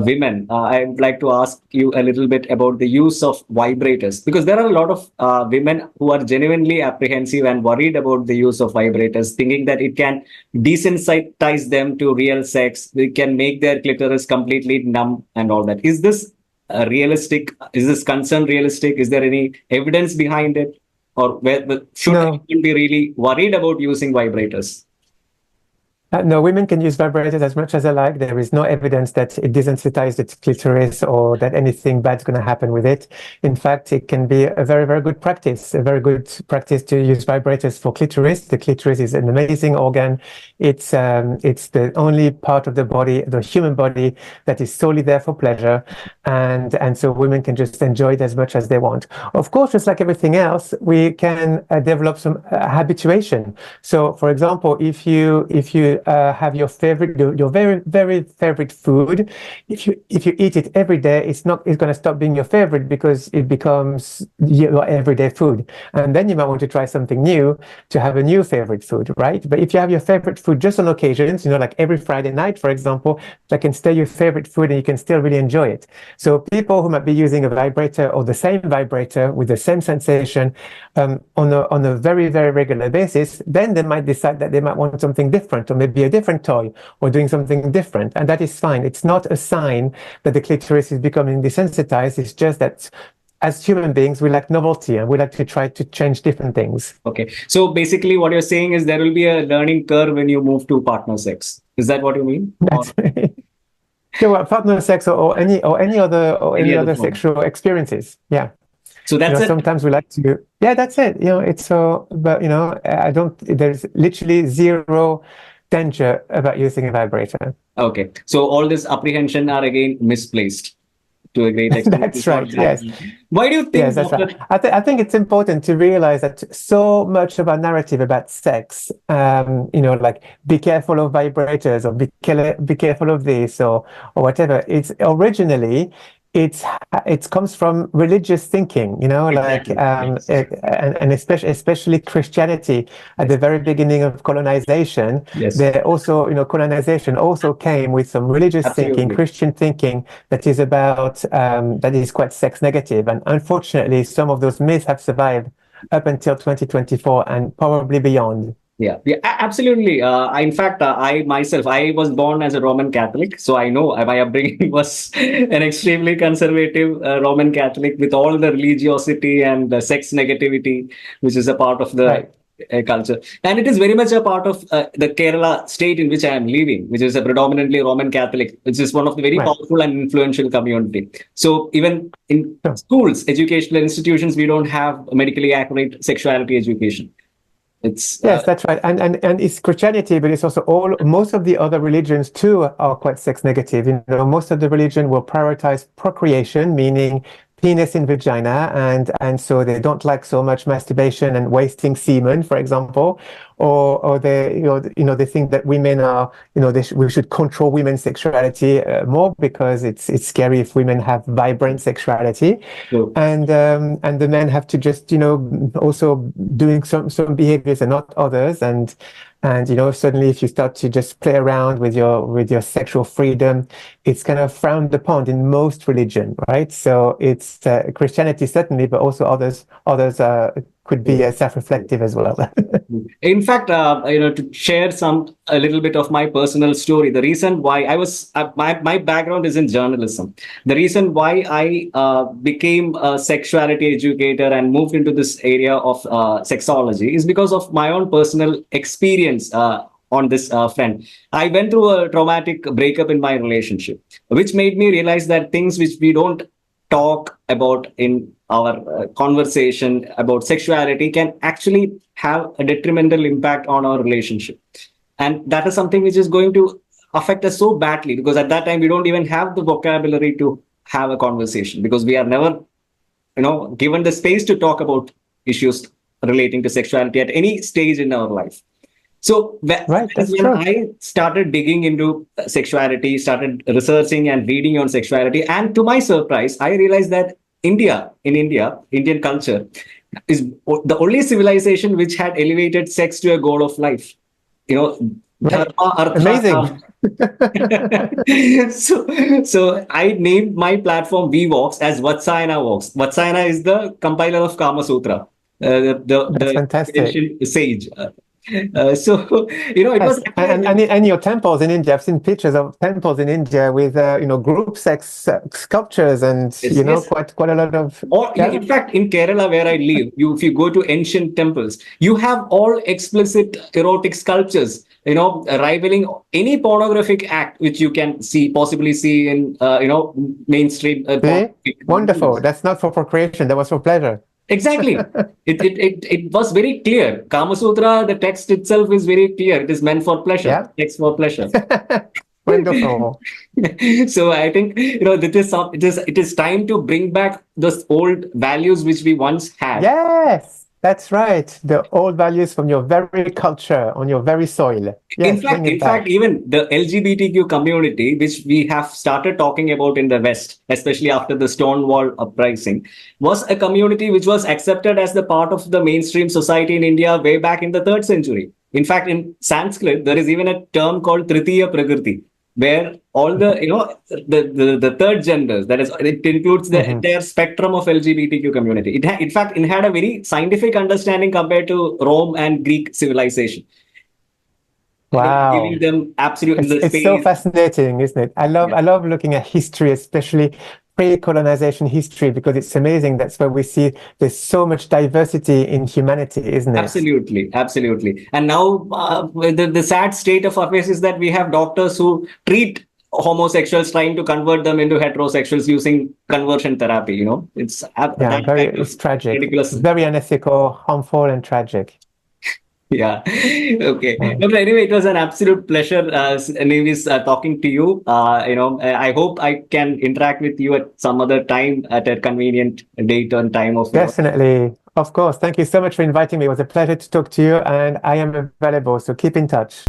women, I'd like to ask you a little bit about the use of vibrators, because there are a lot of women who are genuinely apprehensive and worried about the use of vibrators, thinking that it can desensitize them to real sex, it can make their clitoris completely numb and all that. Is this realistic? Is this concern realistic? Is there any evidence behind it? Or should No. women be really worried about using vibrators? No, women can use vibrators as much as they like. There is no evidence that it desensitizes its clitoris or that anything bad's going to happen with it. In fact, it can be a very, very good practice, a very good practice to use vibrators for clitoris. The clitoris is an amazing organ. It's the only part of the body, the human body, that is solely there for pleasure. And so women can just enjoy it as much as they want. Of course, just like everything else, we can develop some habituation. So, for example, if you have your very, very favorite food, if you eat it every day, it's going to stop being your favorite because it becomes your everyday food. And then you might want to try something new to have a new favorite food, right? But if you have your favorite food just on occasions, like every Friday night, for example, that can stay your favorite food and you can still really enjoy it. So people who might be using a vibrator or the same vibrator with the same sensation on a very, very regular basis, then they might decide that they might want something different, or maybe a different toy, or doing something different. And that is fine. It's not a sign that the clitoris is becoming desensitized. It's just that as human beings, we like novelty and we like to try to change different things. Okay. So basically what you're saying is there will be a learning curve when you move to partner sex. Is that what you mean? That's well, partner sex or any other form. sexual experiences. Yeah. So that's it. Sometimes we like to, that's it. It's so, but there's literally zero danger about using a vibrator. Okay. So all this apprehension are again misplaced to a great extent. That's right. Yes. Why do you think? Yes, that's right. I think it's important to realize that so much of our narrative about sex, like be careful of vibrators or be careful of this or whatever. It's originally it comes from religious thinking, Exactly. and especially Christianity at the very beginning of colonization. Yes. There also, colonization also came with some religious thinking, Christian thinking that is about that is quite sex negative, and unfortunately, some of those myths have survived up until 2024 and probably beyond. Yeah, absolutely. In fact, I myself, I was born as a Roman Catholic, so I know my upbringing was an extremely conservative Roman Catholic with all the religiosity and the sex negativity, which is a part of the culture. And it is very much a part of the Kerala state in which I am living, which is a predominantly Roman Catholic, which is one of the very powerful and influential community. So even in schools, educational institutions, we don't have medically accurate sexuality education. Yes, that's right. And it's Christianity, but it's also most of the other religions too are quite sex negative. Most of the religion will prioritize procreation, meaning penis in vagina, and so they don't like so much masturbation and wasting semen, for example, or they they think that women are we should control women's sexuality more because it's scary if women have vibrant sexuality, and the men have to just also doing some behaviors and not others, and suddenly if you start to just play around with your sexual freedom, it's kind of frowned upon in most religion, right? So it's Christianity certainly, but also others could be self-reflective as well. In fact, to share a little bit of my personal story, the reason why I was my background is in journalism. The reason why I became a sexuality educator and moved into this area of sexology is because of my own personal experience on this front. I went through a traumatic breakup in my relationship, which made me realize that things which we don't talk about in our conversation about sexuality can actually have a detrimental impact on our relationship. And that is something which is going to affect us so badly, because at that time we don't even have the vocabulary to have a conversation, because we are never given the space to talk about issues relating to sexuality at any stage in our life. So when I started digging into sexuality, started researching and reading on sexuality, and to my surprise, I realized that Indian culture is the only civilization which had elevated sex to a goal of life. Right. Dharma, Artha, Amazing. Kam. So I named my platform Vvox as Vatsayana Vox. Vatsayana is the compiler of Kama Sutra, That's the fantastic. ancient sage. So it was Yes, actually and your temples in India. I've seen pictures of temples in India with group sex sculptures and yes, yes. quite a lot of Or yeah. in fact, in Kerala, where I live, if you go to ancient temples, you have all explicit erotic sculptures, rivaling any pornographic act which you can possibly see in mainstream See, pornographic wonderful. movies. That's not for procreation. That was for pleasure. Exactly. It was very clear. Kama Sutra, the text itself is very clear. It is meant for pleasure. Yeah. Text for pleasure. Wonderful. So I think it is time to bring back those old values which we once had. Yes, that's right. The old values from your very culture, on your very soil. In Yes, bring fact, it in fact, back. even the LGBTQ community, which we have started talking about in the West, especially after the Stonewall uprising, was a community which was accepted as the part of the mainstream society in India way back in the third century. In fact, in Sanskrit, there is even a term called Tritiya Prakriti, where all the third genders, that is, it includes the Mhm. entire spectrum of LGBTQ community. In fact, it had a very scientific understanding compared to Rome and Greek civilization. Giving Wow. them absolute in the It's so space. fascinating, isn't it? Yeah, I love looking at history, especially pre-colonization history, because it's amazing. That's where we see there's so much diversity in humanity, isn't it? absolutely, absolutely. And now the sad state of affairs is that we have doctors who treat homosexuals, trying to convert them into heterosexuals using conversion therapy. It's Yeah, that kind of it's tragic. ridiculous. It's very unethical, harmful, and tragic. Yeah. Okay. Yeah. But anyway, it was an absolute pleasure, Nevis, talking to you. I hope I can interact with you at some other time at a convenient date and time of your. Definitely. Of course. Thank you so much for inviting me. It was a pleasure to talk to you, and I am available. So keep in touch.